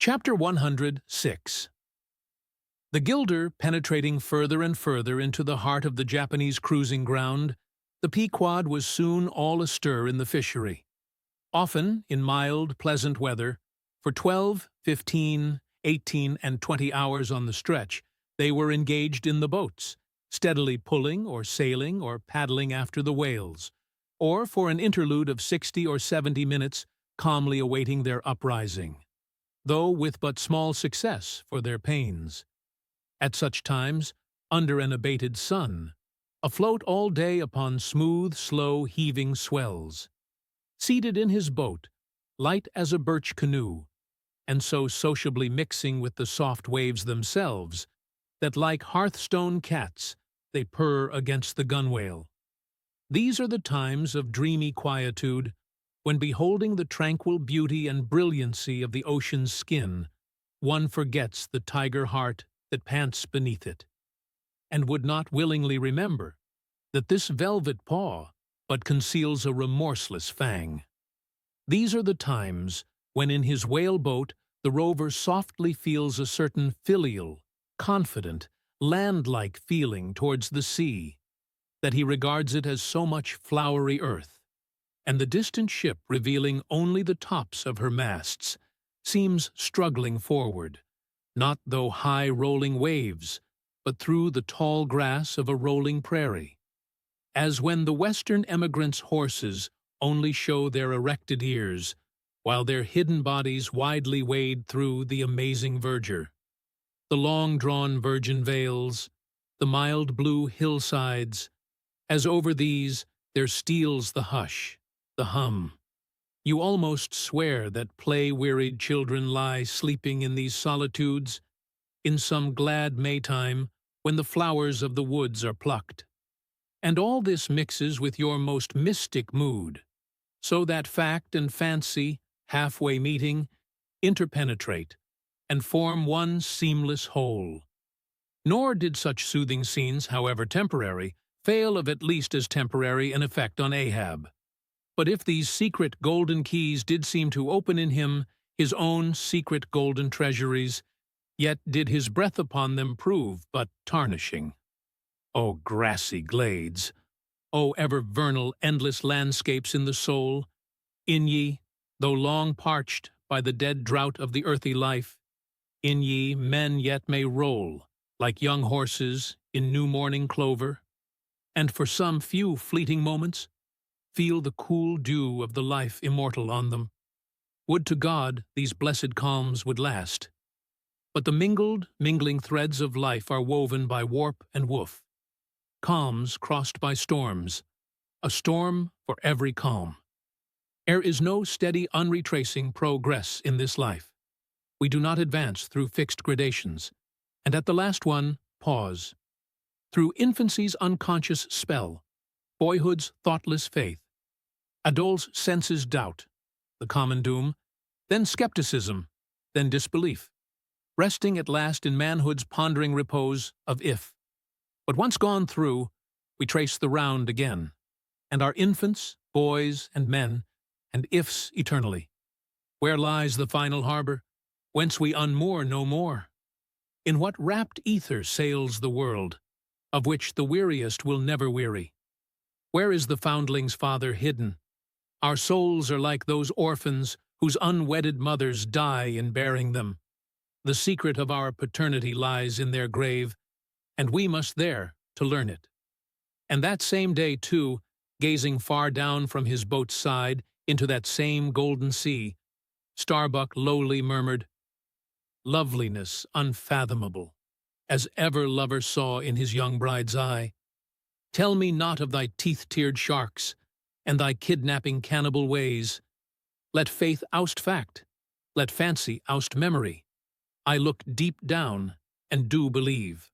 Chapter 106. The Gilder penetrating further and further into the heart of the Japanese cruising ground, the Pequod was soon all astir in the fishery. Often, in mild, pleasant weather, for 12, 15, 18, and 20 hours on the stretch, they were engaged in the boats, steadily pulling or sailing or paddling after the whales, or for an interlude of 60 or 70 minutes calmly awaiting their uprising, though with but small success for their pains. At such times, under an abated sun, afloat all day upon smooth, slow, heaving swells, seated in his boat, light as a birch canoe, and so sociably mixing with the soft waves themselves, that like hearthstone cats they purr against the gunwale. These are the times of dreamy quietude, when beholding the tranquil beauty and brilliancy of the ocean's skin, one forgets the tiger heart that pants beneath it, and would not willingly remember that this velvet paw but conceals a remorseless fang. These are the times when in his whale-boat the rover softly feels a certain filial, confident, land-like feeling towards the sea, that he regards it as so much flowery earth, and the distant ship, revealing only the tops of her masts, seems struggling forward, not through high rolling waves, but through the tall grass of a rolling prairie, as when the western emigrants' horses only show their erected ears, while their hidden bodies widely wade through the amazing verdure, the long-drawn virgin vales, the mild blue hillsides, as over these there steals the hush, the hum. You almost swear that play-wearied children lie sleeping in these solitudes, in some glad Maytime when the flowers of the woods are plucked. And all this mixes with your most mystic mood, so that fact and fancy, halfway meeting, interpenetrate, and form one seamless whole. Nor did such soothing scenes, however temporary, fail of at least as temporary an effect on Ahab. But if these secret golden keys did seem to open in him his own secret golden treasuries, yet did his breath upon them prove but tarnishing. O grassy glades! O ever vernal, endless landscapes in the soul! In ye, though long parched by the dead drought of the earthy life, in ye men yet may roll, like young horses, in new morning clover, and for some few fleeting moments feel the cool dew of the life immortal on them. Would to God these blessed calms would last. But the mingling threads of life are woven by warp and woof. Calms crossed by storms, a storm for every calm. There is no steady unretracing progress in this life. We do not advance through fixed gradations, and at the last one, pause. Through infancy's unconscious spell, boyhood's thoughtless faith, adult's senses doubt, the common doom, then skepticism, then disbelief, resting at last in manhood's pondering repose of if. But once gone through, we trace the round again, and are infants, boys, and men, and ifs eternally. Where lies the final harbor, whence we unmoor no more? In what rapt ether sails the world, of which the weariest will never weary? Where is the foundling's father hidden? Our souls are like those orphans whose unwedded mothers die in bearing them. The secret of our paternity lies in their grave, and we must there to learn it. And that same day, too, gazing far down from his boat's side into that same golden sea, Starbuck lowly murmured, "Loveliness unfathomable, as ever lover saw in his young bride's eye. Tell me not of thy teeth-tiered sharks, and thy kidnapping cannibal ways. Let faith oust fact, let fancy oust memory. I look deep down, and do believe."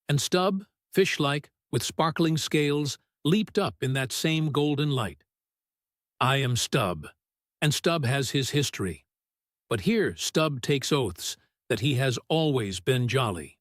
And Stubb, fish-like, with sparkling scales, leaped up in that same golden light. I am Stubb, and Stubb has his history. But here Stubb takes oaths that he has always been jolly.